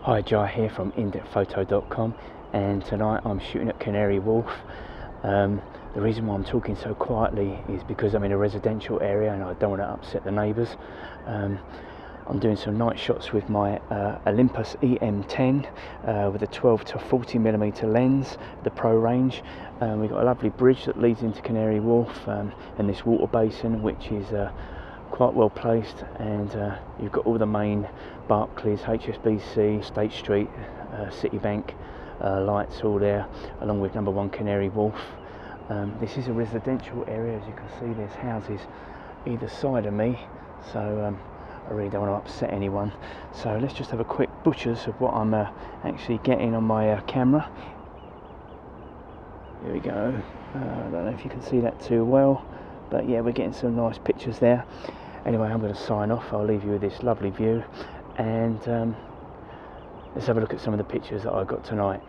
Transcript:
Hi, Jai here from indexphoto.com, and tonight I'm shooting at Canary Wharf. The reason why I'm talking so quietly is because I'm in a residential area and I don't want to upset the neighbours. I'm doing some night shots with my Olympus EM10 with a 12 to 40mm lens, the Pro range. We've got a lovely bridge that leads into Canary Wharf and this water basin, which is quite well placed, and you've got all the main Barclays, HSBC, State Street, Citibank lights all there, along with number 1 Canary Wharf. This is a residential area. As you can see, there's houses either side of me, so I really don't want to upset anyone. So let's just have a quick butchers of what I'm actually getting on my camera. Here we go. I don't know if you can see that too well, but yeah, we're getting some nice pictures there. Anyway, I'm going to sign off. I'll leave you with this lovely view, and let's have a look at some of the pictures that I got tonight.